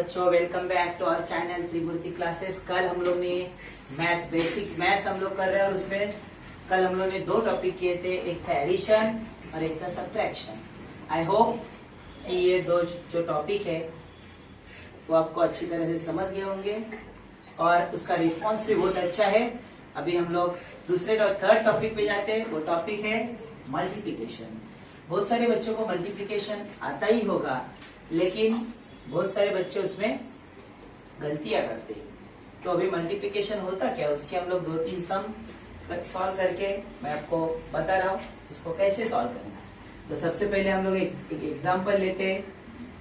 बच्चों, welcome back to our channel Trimurti classes. कल हम लोग ने मैथ्स बेसिक्स मैथ्स हम लोग कर रहे हैं और उसमें कल हम लोग ने दो टॉपिक किए थे, एक था एडिशन और एक था सब्ट्रैक्शन। आई होप कि ये दो जो टॉपिक है वो आपको अच्छी तरह से समझ गए होंगे और उसका रिस्पॉन्स भी बहुत अच्छा है। अभी हम लोग दूसरे थर्ड टॉपिक पे जाते हैं। वो टॉपिक है मल्टीप्लिकेशन। बहुत सारे बच्चों को मल्टीप्लिकेशन आता ही होगा, लेकिन बहुत सारे बच्चे उसमें गलतियां करते हैं। तो अभी मल्टीप्लिकेशन होता क्या, उसके हम लोग 2-3 सम सॉल्व करके मैं आपको बता रहा हूँ इसको कैसे सॉल्व करना है। तो सबसे पहले हम लोग एक एग्जांपल लेते हैं।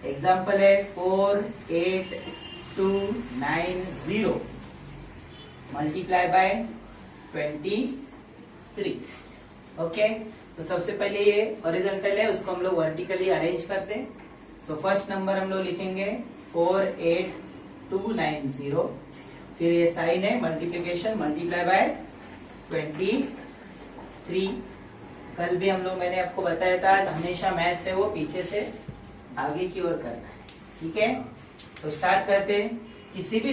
एग्जांपल है 48290 मल्टीप्लाई बाय 23। ओके, तो सबसे पहले ये हॉरिजॉन्टल है, उसको हम लोग वर्टिकली अरेंज करते हैं। सो फर्स्ट नंबर हम लोग लिखेंगे 48290, फिर ये साइन है मल्टीप्लिकेशन, मल्टीप्लाई बाय 23। कल भी हम लोग मैंने आपको बताया था हमेशा मैथ्स है वो पीछे से आगे की ओर करना है। ठीक है, तो स्टार्ट करते हैं। किसी भी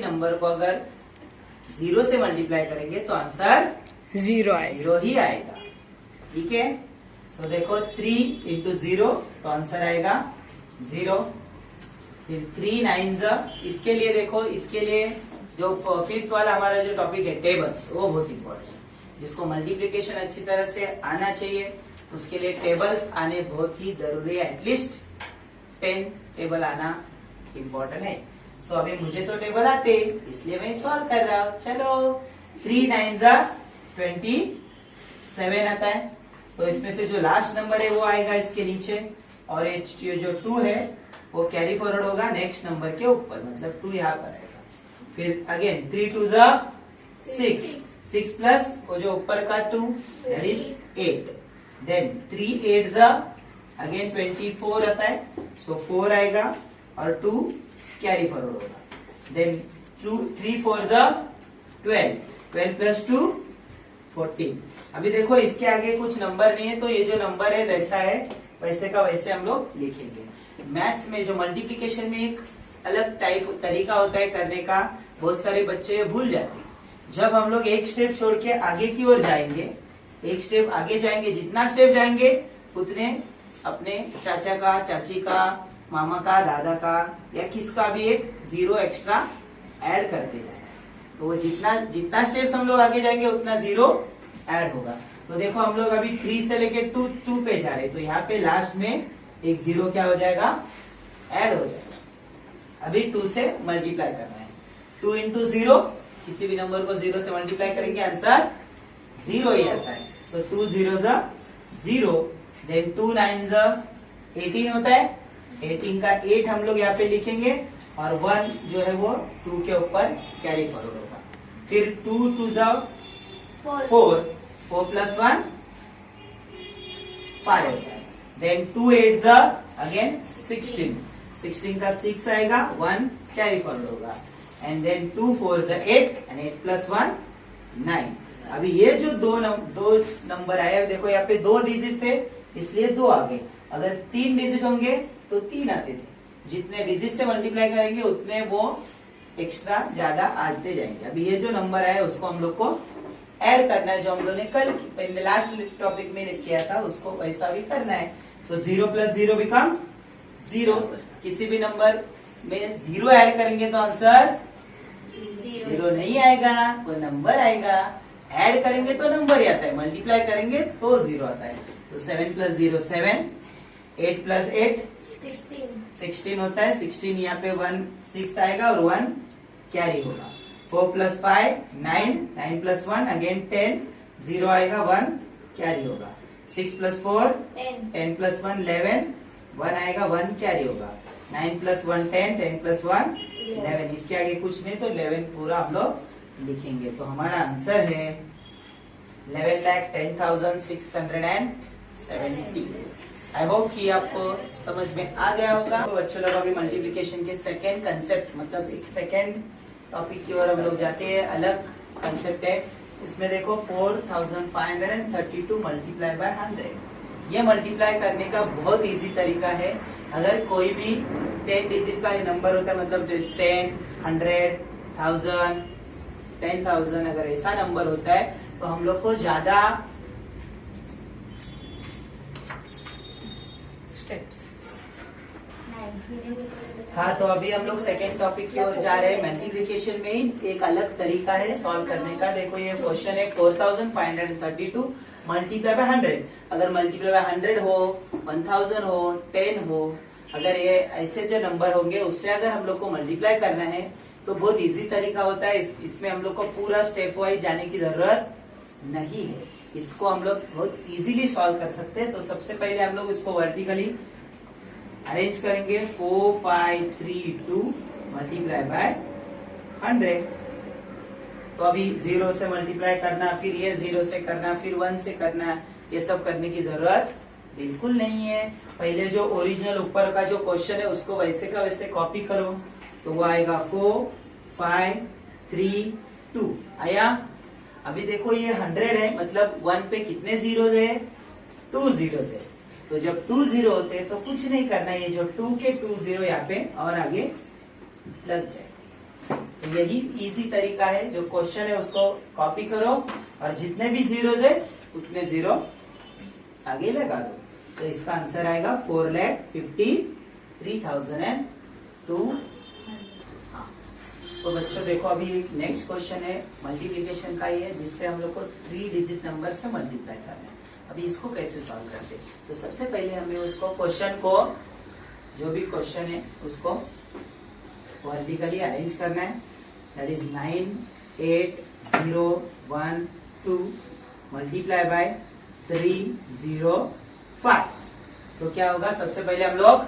नंबर को अगर 0 से मल्टीप्लाई करेंगे तो आंसर 0 ही आएगा। ठीक है, सो देखो 3 इंटू 0 तो आंसर आएगा 0। फिर 3 9 इसके लिए देखो, इसके लिए जो फिफ्थ वाला हमारा जो टॉपिक है टेबल्स, वो बहुत इंपॉर्टेंट है। जिसको मल्टीप्लिकेशन अच्छी तरह से आना चाहिए उसके लिए टेबल्स आने बहुत ही जरूरी है। एटलीस्ट 10 टेबल आना इम्पोर्टेंट है। सो अभी मुझे तो टेबल आते इसलिए मैं सॉल्व कर रहा हूँ। चलो 3 9 27 आता है, तो इसमें से जो लास्ट नंबर है वो आएगा इसके नीचे, और ये जो 2 है वो कैरी फॉरवर्ड होगा नेक्स्ट नंबर के ऊपर, मतलब 2 यहाँ पर आएगा। फिर अगेन 3 2 6 प्लस वो जो ऊपर का 2 दैट इज 8। देन 3 8 अगेन 24 आता है, सो 4 आएगा और 2 कैरी फॉरवर्ड होगा। Then 3 4 12 plus 2 14। अभी देखो इसके आगे कुछ नंबर नहीं है, तो ये जो नंबर है जैसा है वैसे का वैसे हम लोग लिखेंगे। मैथ्स में जो मल्टीप्लिकेशन में एक अलग तरीका होता है करने का, बहुत सारे बच्चे भूल जाते हैं। जब हम लोग एक स्टेप छोड़ के आगे की ओर जाएंगे, एक स्टेप आगे जाएंगे, जितना स्टेप जाएंगे उतने अपने चाचा का, चाची का, मामा का, दादा का या किसका भी एक 0 एक्स्ट्रा ऐड करते जाए। तो वो जितना स्टेप्स हम लोग आगे जाएंगे उतना 0 ऐड होगा। तो देखो हम लोग अभी 3 से लेके 2 पे जा रहे हैं, तो यहाँ पे लास्ट में एक 0 क्या हो जाएगा, ऐड हो जाएगा। अभी 2 से मल्टीप्लाई करना है। 2 इंटू 0, किसी भी नंबर को 0 से मल्टीप्लाई करेंगे आंसर 0 ही आता है। सो 2 0 0, देन 2 9 18 होता है। 18 का 8 हम लोग यहाँ पे लिखेंगे और 1 जो है वो 2 के ऊपर कैरी फॉरवर्ड होगा। फिर 2 2 4 प्लस 1 5 होता है। देन 2 8 अगेन 16 का 6 आएगा, 1 कैरी फॉरवर्ड होगा। And then 2 4 8 and 8 plus 1 9। अभी ये जो दो नंबर आए, देखो यहाँ पे 2 डिजिट थे इसलिए 2 आ गए। अगर 3 डिजिट होंगे तो 3 आते थे। जितने डिजिट से मल्टीप्लाई करेंगे उतने वो एक्स्ट्रा ज्यादा आते जाएंगे। अभी ये जो नंबर आया उसको हम लोग को ऐड करना है, जो हम लोग ने कल पहले लास्ट टॉपिक में किया था उसको वैसा भी करना है। सो 0 प्लस 0 बिकम 0। किसी भी नंबर में 0 ऐड करेंगे तो आंसर 0 नहीं आएगा, वो नंबर आएगा। ऐड करेंगे तो नंबर ही आता है, मल्टीप्लाई करेंगे तो 0 आता है। तो 7 प्लस 0 7, 8 प्लस 8 16 होता है। 16 यहाँ पे 1 6 आएगा और 1 कैरी होगा। 4 प्लस 5 9, 9 प्लस 1 अगेन 10, 0 आएगा, 1 कैरी होगा। 6 प्लस 4 10 प्लस 1 11, 1 आएगा, 1 कैरी होगा। 9 प्लस 1 10, 10 प्लस 1 11। इसके आगे कुछ नहीं तो 11 पूरा हम लोग लिखेंगे। तो हमारा आंसर है 11,10,670। आई होप कि आपको समझ में आ गया होगा। तो बच्चों लोग अभी मल्टीप्लिकेशन के सेकेंड कंसेप्ट, मतलब एक सेकेंड टॉपिक की ओर हम लोग जाते हैं। अलग कंसेप्ट है इसमें। देखो 4532 मल्टीप्लाई बाय 100। ये मल्टीप्लाई करने का बहुत इजी तरीका है। अगर कोई भी 10 डिजिट का नंबर होता है, मतलब 10, 100, 1000, 10,000, अगर ऐसा नंबर होता है तो हम लोग को ज्यादा स्टेप्स। हाँ, तो अभी हम लोग सेकेंड टॉपिक की ओर जा रहे हैं। मल्टीप्लिकेशन में एक अलग तरीका है सॉल्व करने का। देखो ये क्वेश्चन है 4532 मल्टीप्लाई बाय 100। अगर मल्टीप्लाई बाय 100 हो, 1000 हो, 10 हो, अगर ये ऐसे जो नंबर होंगे उससे अगर हम लोग को मल्टीप्लाई करना है तो बहुत इजी तरीका होता है। इसमें हम लोग को पूरा स्टेप वाइज जाने की जरूरत नहीं है। इसको हम लोग बहुत इजीली सॉल्व कर सकते हैं। तो सबसे पहले हम लोग इसको वर्टिकली अरेंज करेंगे। 4532 मल्टीप्लाई बाय 100। तो अभी 0 से मल्टीप्लाई करना, फिर ये 0 से करना, फिर 1 से करना, ये सब करने की जरूरत बिल्कुल नहीं है। पहले जो ओरिजिनल ऊपर का जो क्वेश्चन है उसको वैसे का वैसे कॉपी करो, तो वो आएगा 4532 आया। अभी देखो ये 100 है, मतलब 1 पे कितने जीरोस है? 2 जीरोस है। तो जब 2 जीरो होते हैं तो कुछ नहीं करना, ये जो 2 के 2 जीरो यहाँ पे और आगे लग जाए। तो यही इजी तरीका है। जो क्वेश्चन है उसको कॉपी करो और जितने भी जीरोस है उतने जीरो आगे लगा दो। तो इसका आंसर आएगा 4,53,002। हाँ, तो बच्चों देखो अभी नेक्स्ट क्वेश्चन है मल्टीप्लिकेशन का ही है, जिससे हम लोग को 3 डिजिट नंबर से मल्टीप्लाई करना है। अभी इसको कैसे सॉल्व करते हैं? तो सबसे पहले हमें उसको क्वेश्चन को, जो भी क्वेश्चन है उसको वर्टिकली अरेंज करना है। That is 98012 multiply by 305। तो क्या होगा? सबसे पहले हम लोग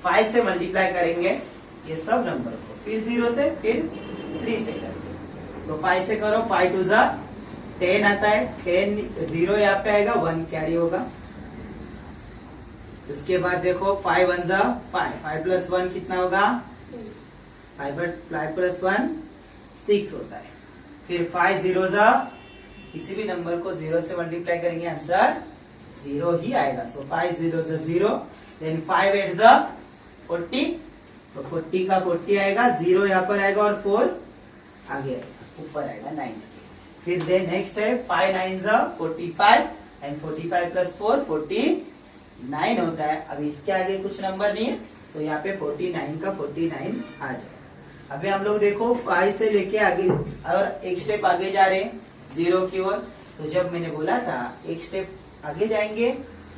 5 से मल्टीप्लाई करेंगे ये सब नंबर को, फिर 0 से, फिर 3 से करेंगे। तो 5 से करो, 5 2 जा 10 आता है, 10 0 यहाँ पे आएगा, 1 कैरी होगा। उसके बाद देखो 5 1 जा 5, 5 प्लस 1 कितना होगा? 5 प्लस 1 6 होता है। फिर 5 0 जा, किसी भी नंबर को 0 से मल्टीप्लाई करेंगे आंसर 0 ही आएगा। सो 5 0 जा 0, देन 5 8 जा 40, तो 40 का 40 आएगा, 0 यहाँ पर आएगा और 4 आगे आएगा, ऊपर आएगा 9। फिर देन नेक्स्ट है 5 9 जा 45 एंड 45 प्लस 4 49 होता है। अभी इसके आगे कुछ नंबर नहीं है, तो यहाँ पे 49 का 49 आ जाएगा। अभी हम लोग देखो 5 से लेके आगे और एक स्टेप आगे जा रहे हैं 0 की ओर। तो जब मैंने बोला था एक स्टेप आगे जाएंगे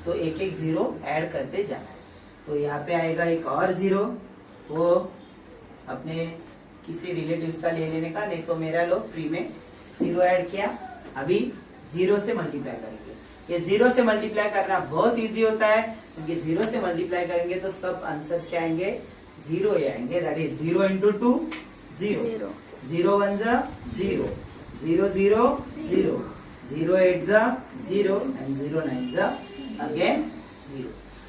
तो एक एक 0 ऐड करते जाना है। तो यहाँ पे आएगा एक और 0, वो अपने किसी रिलेटिव्स का ले लेने का, नहीं तो मेरा लो, फ्री में 0 ऐड किया। अभी 0 से मल्टीप्लाई करेंगे। ये 0 से मल्टीप्लाई करना बहुत इजी होता है, क्योंकि 0 से मल्टीप्लाई करेंगे तो सब आंसर्स क्या आएंगे? 0 ही आएंगे। दैट इज 0 इंटू 2 0, 0 1 जा 0, 0 0 0, 0 8 जा 0 एंड 0 9 जा अगेन 0।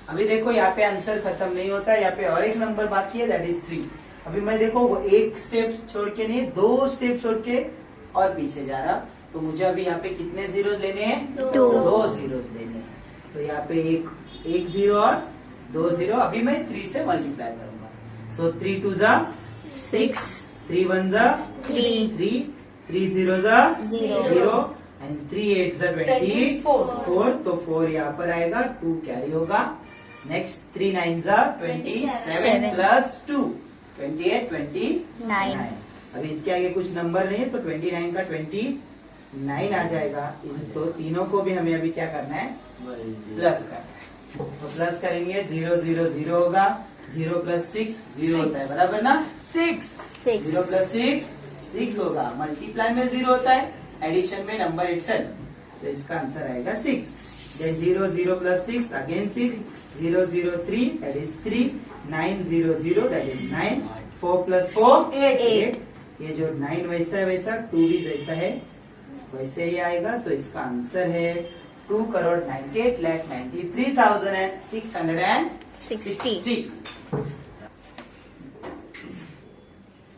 अभी देखो यहाँ पे आंसर खत्म नहीं होता, यहाँ पे और एक नंबर बाकी है, दैट इज 3। अभी मैं देखो वो एक स्टेप छोड़ के नहीं, 2 स्टेप छोड़ के और पीछे जा रहा। तो मुझे अभी यहाँ पे कितने जीरोस लेने हैं? 2 जीरोस लेने हैं। तो यहाँ पे एक 0 और 2 0। अभी मैं 3 से मल्टीप्लाई करूंगा। सो 3 2 जा 6, 3 1 जा 3, 3 0 जा 0 एंड 3 8 जा 24। तो 4 यहाँ पर आएगा, 2 कैरी होगा। नेक्स्ट 3 9 जा 27 प्लस 2 28 29। अभी इसके आगे कुछ नंबर नहीं है, तो 29 का 29 आ जाएगा। तो तीनों को भी हमें अभी क्या करना है? प्लस करना है। तो प्लस करेंगे 0 0 0 होगा, 0 प्लस 6 0 होता है, बराबर ना? 6 0 प्लस 6 होगा। मल्टीप्लाई में 0 होता है, एडिशन में नंबर इटसेल्फ। तो इसका आंसर आएगा 6। Then 0 0 plus 6 again 6, 0 0 3 that is 3, 9 0 0 that is 9, 4 plus 4 8। ये जो 9 वैसा है वैसा, 2 भी जैसा है वैसे ही आएगा। तो इसका आंसर है 2,98,93,660।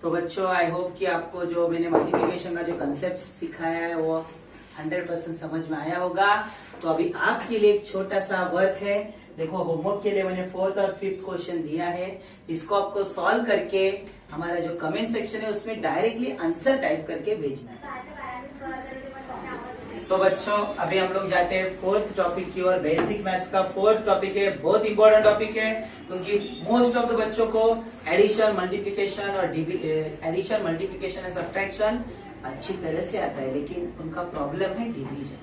तो बच्चों आई होप कि आपको जो मैंने मल्टीप्लिकेशन का जो कंसेप्ट सिखाया है वो 100% समझ में आया होगा। तो अभी आपके लिए एक छोटा सा वर्क है। देखो होमवर्क के लिए मैंने 4th और 5th क्वेश्चन दिया है, इसको आपको सॉल्व करके हमारा जो कमेंट सेक्शन है उसमें डायरेक्टली आंसर टाइप करके भेजना है। सो बच्चों अभी हम लोग जाते हैं 4th टॉपिक की ओर। बेसिक मैथ्स का 4th टॉपिक है, बहुत इंपॉर्टेंट टॉपिक है क्योंकि मोस्ट ऑफ द बच्चों को एडिशन मल्टीप्लिकेशन और एडिशन मल्टीप्लिकेशन एंड सब्ट्रैक्शन अच्छी तरह से आता है, लेकिन उनका प्रॉब्लम है डिवीजन।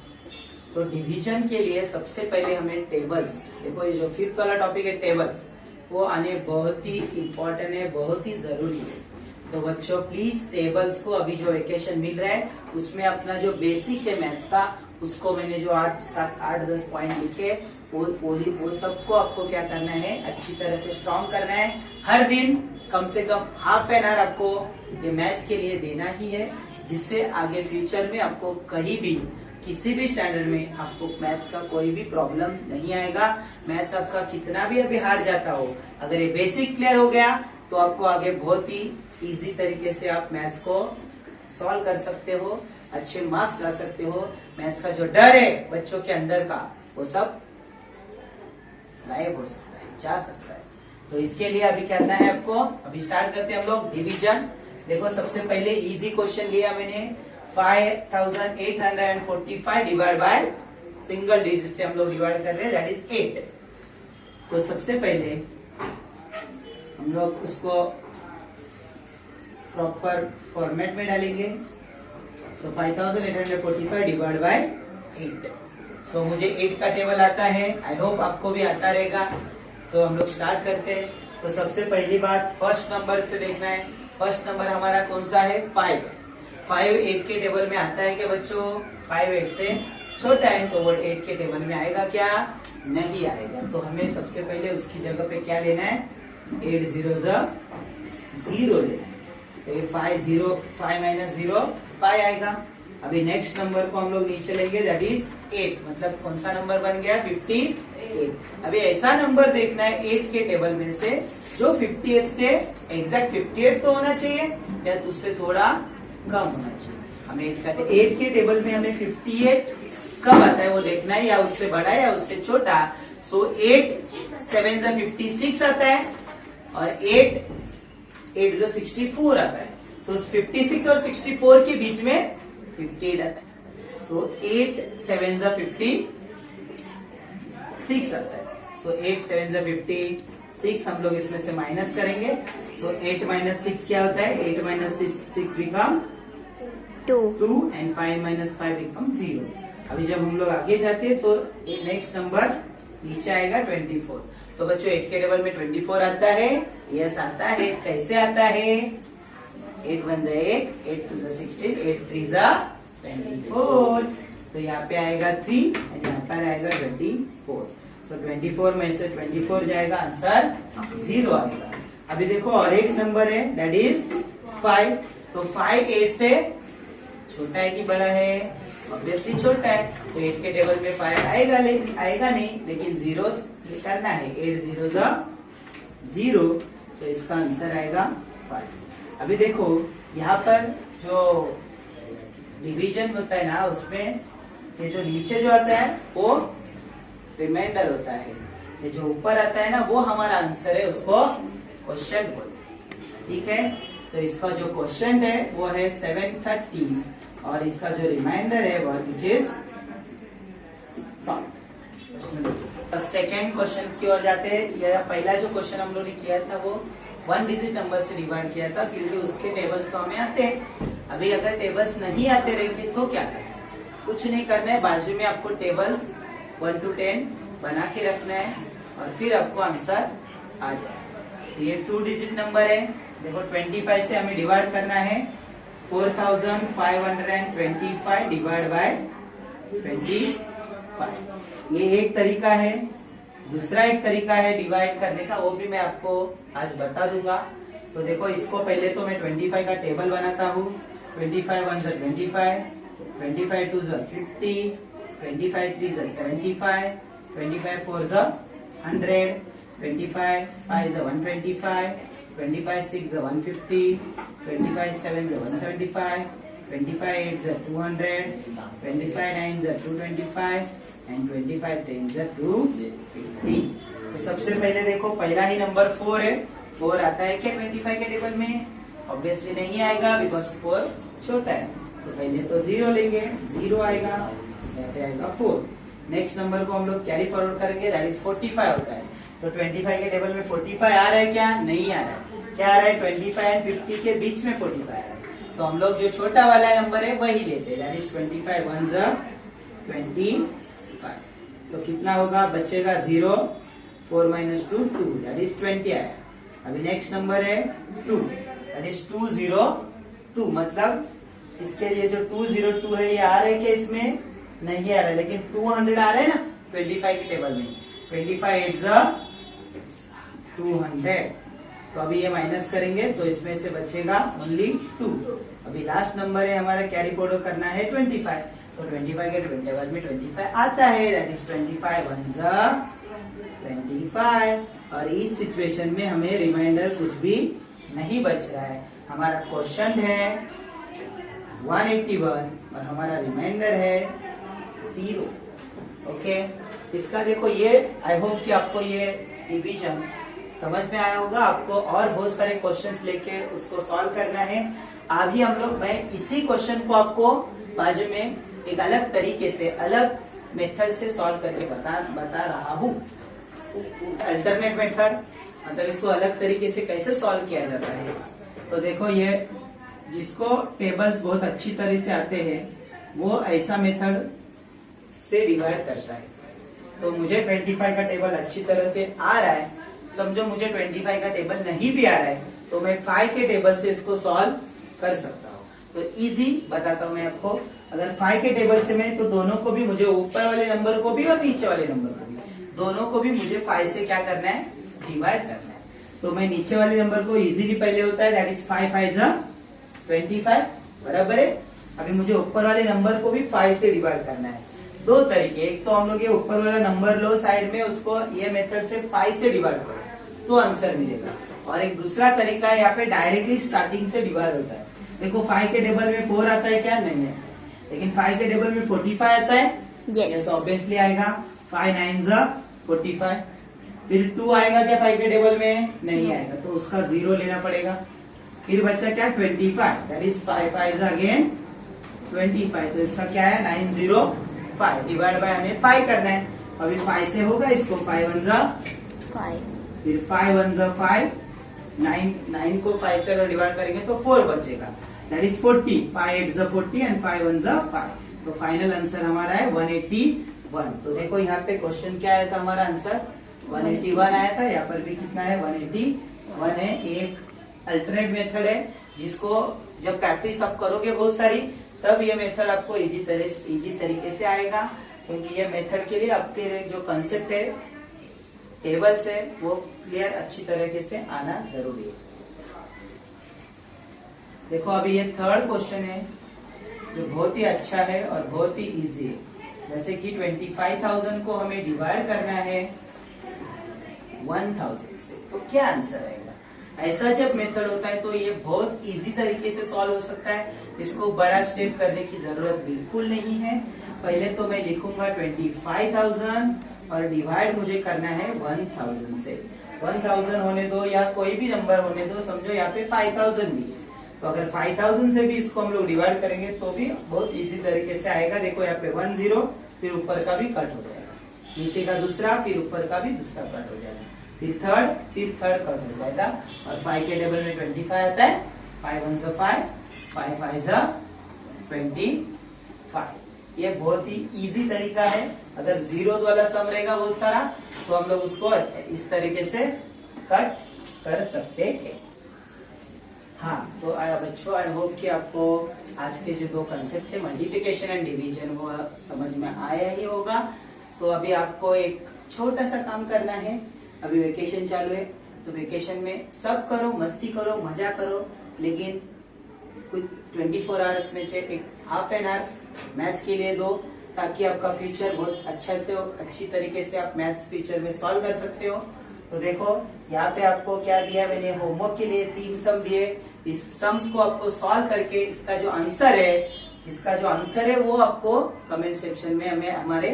तो डिवीजन के लिए सबसे पहले हमें टेबल्स, देखो ये जो 5th वाला टॉपिक है टेबल्स, वो आने बहुत ही इम्पोर्टेंट है, बहुत ही जरूरी है। तो बच्चों प्लीज टेबल्स को अभी जो वेकेशन मिल रहा है उसमें अपना जो बेसिक है मैथ्स का, उसको मैंने जो 8-10 पॉइंट लिखे वो सबको आपको क्या करना है, अच्छी तरह से स्ट्रॉन्ग करना है। हर दिन कम से कम हाफ एन आवर आपको ये मैथ्स के लिए देना ही है, जिससे आगे फ्यूचर में आपको कहीं भी किसी भी स्टैंडर्ड में आपको मैथ्स का कोई भी प्रॉब्लम नहीं आएगा। मैथ्स आपका कितना भी अभी हार जाता हो, अगर ये बेसिक क्लियर हो गया तो आपको आगे बहुत ही इजी तरीके से आप मैथ्स को सॉल्व कर सकते हो, अच्छे मार्क्स ला सकते हो। मैथ्स का जो डर है बच्चों के अंदर का, वो सब गायब हो सकता है, जा सकता है। तो इसके लिए अभी करना है आपको, अभी स्टार्ट करते हैं हम लोग डिवीजन। देखो सबसे पहले इजी क्वेश्चन लिया मैंने, 5845 डिवाइड बाय सिंगल डिजिट से हम लोग डिवाइड कर रहे हैं, दैट इज 8। तो सबसे पहले हम लोग उसको प्रॉपर फॉर्मेट में डालेंगे। सो 5845 डिवाइड बाय 8। सो मुझे 8 का टेबल आता है, आई होप आपको भी आता रहेगा। तो हम लोग स्टार्ट करते हैं। तो सबसे पहली बात फर्स्ट नंबर से देखना है। फर्स्ट नंबर हमारा कौन सा है, 5। 5 8 के टेबल में आता है क्या बच्चों, 5 8 से छोटा है, तो वो 8 के टेबल में आएगा क्या, नहीं आएगा। तो हमें सबसे पहले उसकी जगह पे क्या लेना है, 8 0 0 लेना है। तो ये 5 माइनस 0 5 आएगा। अभी नेक्स्ट नंबर को हम लोग नीचे लेंगे, दैट इज 8, मतलब कौन सा नंबर बन गया, 58। अभी ऐसा नंबर देखना है 8 के टेबल में से जो 58 से एग्जैक्ट 58 तो होना चाहिए या उससे थोड़ा कम होना चाहिए। हमें 8 के टेबल में हमें 58 कब आता है वो देखना है, या उससे बड़ा है या उससे छोटा। सो 8 7 56 आता है और 8 64 आता है। तो 56 और 64 के बीच में 58 आता है। सो 8 7 56 आता है। सो 8 7 56 हम लोग इसमें से माइनस करेंगे। सो 8 माइनस 6 क्या होता है, 8 minus 6 become 2 and 5 minus 5 become 0। अभी जब हम लोग आगे जाते हैं तो नेक्स्ट नंबर नीचे आएगा 24। तो बच्चों 8 के टेबल में 24 आता है, यस आता है। कैसे आता है, 8 1 8, 8 2 16, 8 3 24। तो यहाँ पे आएगा 3 और यहाँ पर आएगा 24। सो 24 में से 24 जाएगा, आंसर 0 आएगा। अभी देखो और एक नंबर है, दैट इज 5। तो 5 8 से छोटा है कि बड़ा है, ऑब्वियसली छोटा है। तो 8 के टेबल में 5 आएगा नहीं, लेकिन 0 करना है। 8 0 0, तो इसका आंसर आएगा 5। अभी देखो यहाँ पर जो डिवीजन होता है ना, उसमें ये जो नीचे जो आता है वो रिमाइंडर होता है, ये जो ऊपर आता है ना वो हमारा आंसर है, उसको क्वेश्चन बोलते हैं। ठीक है, तो इसका जो क्वेश्चन है वो है 730 और इसका जो रिमाइंडर है वो विच इज 5। सेकेंड क्वेश्चन की ओर जाते हैं। यह पहला जो क्वेश्चन हम लोग ने किया था वो 1 डिजिट नंबर से डिवाइड किया था, क्योंकि उसके टेबल्स तो हमें आते हैं। अभी अगर टेबल्स नहीं आते रहेंगे तो क्या करना है, कुछ नहीं करना है, बाजू में आपको टेबल्स 1 to 10 बना के रखना है और फिर आपको आंसर आ जाए। ये 2 डिजिट नंबर है। देखो 25 से हमें डिवाइड करना है, 4525 डिवाइड बाय 25। ये एक तरीका है। दूसरा एक तरीका है डिवाइड करने का, वो भी मैं आपको आज बता दूंगा। तो देखो इसको पहले तो मैं 25 का टेबल बनाता हूँ। 25 1 25, 25 2 50, 25 3 75, 25 4 100, 25 5 125, 25 6 150, 25 7 175, 25 8 is 200, 25 9 is 225 and 25 10 is 250. तो सबसे पहले देखो पहला ही नंबर 4 है। 4 आता है क्या 25 के टेबल में? ऑब्वियसली नहीं आएगा बिकॉज 4 छोटा है। तो पहले तो 0 लेंगे, 0 आएगा, यहाँ पे आएगा 4। नेक्स्ट नंबर को हम लोग कैरी फॉरवर्ड करेंगे, दैट इज 45 होता है। तो 25 के टेबल में 45 आ रहा है क्या? नहीं आ रहा है। क्या आ रहा है? 25 एंड 50 के बीच में 45 आ रहा है। तो हम लोग जो छोटा वाला नंबर है वही लेते हैं, दैट इज 25 1 25। तो कितना होगा? बचेगा 0, 4 - 2 2, दैट इज 20 आया। अभी नेक्स्ट नंबर है 2, दैट इज 202। मतलब इसके लिए जो 202 है ये आ रहा है क्या? इसमें नहीं आ रहा है, लेकिन 200 आ रहा है ना 25 के टेबल में। 25 8 200। तो अभी ये माइनस करेंगे तो इसमें से बचेगा ओनली 2। अभी लास्ट नंबर है हमारा, कैरी फॉरवर्ड करना है 25। तो 25 के टेबल में 25 आता है, दैट इज 25 1 25। और इस सिचुएशन में हमें रिमाइंडर कुछ भी नहीं बच रहा है। हमारा क्वेश्चन है 181 और हमारा रिमाइंडर है 0। ओके, इसका देखो ये आई होप कि आपको ये डिवीजन समझ में आया होगा। आपको और बहुत सारे क्वेश्चंस लेके उसको सॉल्व करना है। अभी हम लोग, मैं इसी क्वेश्चन को आपको बाजू में एक अलग तरीके से, अलग मेथड से सॉल्व करके बता रहा हूँ। अल्टरनेट मेथड, मतलब इसको अलग तरीके से कैसे सॉल्व किया जाता है। तो देखो ये जिसको टेबल्स बहुत अच्छी तरह से आते हैं वो ऐसा मेथड से डिवाइड करता है। तो मुझे 25 का टेबल अच्छी तरह से आ रहा है, समझो मुझे 25 का टेबल नहीं भी आ रहा है तो मैं 5 के टेबल से इसको सॉल्व कर सकता हूँ। तो इजी बताता हूँ मैं आपको। अगर 5 के टेबल से मैं, तो दोनों को भी मुझे, ऊपर वाले नंबर को भी और नीचे वाले नंबर को भी, दोनों को भी मुझे 5 से क्या करना है? डिवाइड करना है। तो मैं नीचे वाले नंबर को इजीली पहले होता है, दैट इज 5 5 25, बराबर है। अभी मुझे ऊपर वाले नंबर को भी 5 से डिवाइड करना है। दो तरीके, एक तो हम लोग ये ऊपर वाला नंबर लो साइड में, उसको ये मेथड से 5 से डिवाइड करो तो आंसर मिलेगा। और एक दूसरा तरीका है, यहाँ पे डायरेक्टली स्टार्टिंग से डिवाइड होता है। देखो 5 के टेबल में 4 आता है क्या? नहीं आता है। लेकिन 5 के टेबल में 45 आता है, yes. तो ऑब्वियसली आएगा 5 9 45। फिर 2 आएगा क्या 5 के टेबल में? नहीं आएगा, तो उसका 0 लेना पड़ेगा। फिर बच्चा क्या? 25, दैट इज 5 5 अगेन 25। तो इसका क्या है? 905। डिवाइड बाय हमें 5 करना है। अभी 5 से होगा इसको, 5 1 5, फिर 5 1 5, 9 को 5 से अगर डिवाइड करेंगे तो 4 बचेगा, दैट इज 40। 5 8 40 एंड 5 1 5। तो फाइनल आंसर हमारा है 181। तो देखो यहाँ पे क्वेश्चन क्या आया था? हमारा आंसर 181 आया था। यहाँ पर भी कितना है? 181 है। एक अल्टरनेट मेथड है जिसको जब प्रैक्टिस आप करोगे बहुत सारी, तब ये मेथड आपको इजी तरीके से आएगा। क्योंकि ये मेथड के लिए आपके जो कंसेप्ट है टेबल्स है वो क्लियर अच्छी तरीके से आना जरूरी है। देखो अभी ये थर्ड क्वेश्चन है जो बहुत ही अच्छा है और बहुत ही इजी है। जैसे कि 25,000 को हमें डिवाइड करना है 1000 से, तो क्या आंसर आएगा? ऐसा जब मेथड होता है तो ये बहुत इजी तरीके से सॉल्व हो सकता है। इसको बड़ा स्टेप करने की जरूरत बिल्कुल नहीं है। पहले तो मैं लिखूंगा 25,000 और डिवाइड मुझे करना है 1000 से। 1000 होने दो या कोई भी नंबर होने दो, समझो यहाँ पे 5000 भी है। तो अगर 5000 से भी इसको हम लोग डिवाइड करेंगे तो भी बहुत इजी तरीके से आएगा। देखो यहाँ पे 1 0, फिर ऊपर का भी कट हो जाएगा, नीचे का दूसरा, फिर ऊपर का भी दूसरा कट हो जाएगा, फिर थर्ड कट हो जाएगा। और 5 के टेबल में 25 आता है, 5 1 5, 5 5 25। ये बहुत ही इजी तरीका है। अगर जीरोस वाला सम रहेगा बहुत सारा तो हम लोग उसको इस तरीके से कट कर सकते हैं। हाँ, तो बच्चों आई होप कि आपको आज के जो दो कंसेप्ट थे मल्टीप्लिकेशन एंड डिवीजन वो समझ में आया ही होगा। तो अभी आपको एक छोटा सा काम करना है। अभी वेकेशन चालू है तो वेकेशन में सब करो, मस्ती करो, मजा करो, लेकिन कुछ 24 आवर्स में से एक हाफ एन आवर्स मैथ्स के लिए दो, ताकि आपका फ्यूचर बहुत अच्छा से हो, अच्छी तरीके से आप मैथ्स फ्यूचर में सॉल्व कर सकते हो। तो देखो यहाँ पे आपको क्या दिया मैंने, होमवर्क के लिए 3 सम दिए। इस सम्स को आपको सॉल्व करके इसका जो आंसर है वो आपको कमेंट सेक्शन में हमें हमारे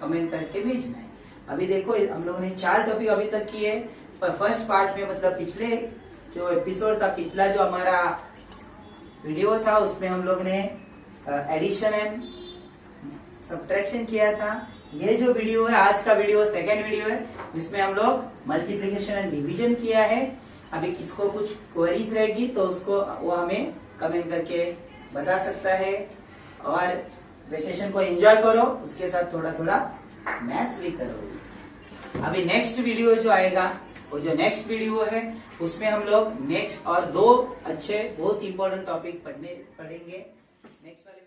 कमेंट करके भेजना है। अभी देखो हम लोगों ने 4 टॉपिक अभी तक किए, पर फर्स्ट पार्ट में मतलब पिछले जो एपिसोड था, पिछला जो हमारा वीडियो था, उसमें हम लोग ने एडिशन एंड सब्ट्रैक्शन किया था। ये जो वीडियो है, आज का वीडियो सेकंड वीडियो है, जिसमें हम लोग मल्टीप्लिकेशन एंड डिवीजन किया है। अभी किसको कुछ क्वेरीज रहेगी तो उसको वो हमें कमेंट करके बता सकता है। और वेकेशन को एंजॉय करो, उसके साथ थोड़ा थोड़ा मैथ्स भी करो। अभी नेक्स्ट वीडियो जो आएगा, वो जो नेक्स्ट वीडियो है उसमें हम लोग नेक्स्ट और 2 अच्छे बहुत इंपॉर्टेंट टॉपिक पढ़ेंगे नेक्स्ट वाले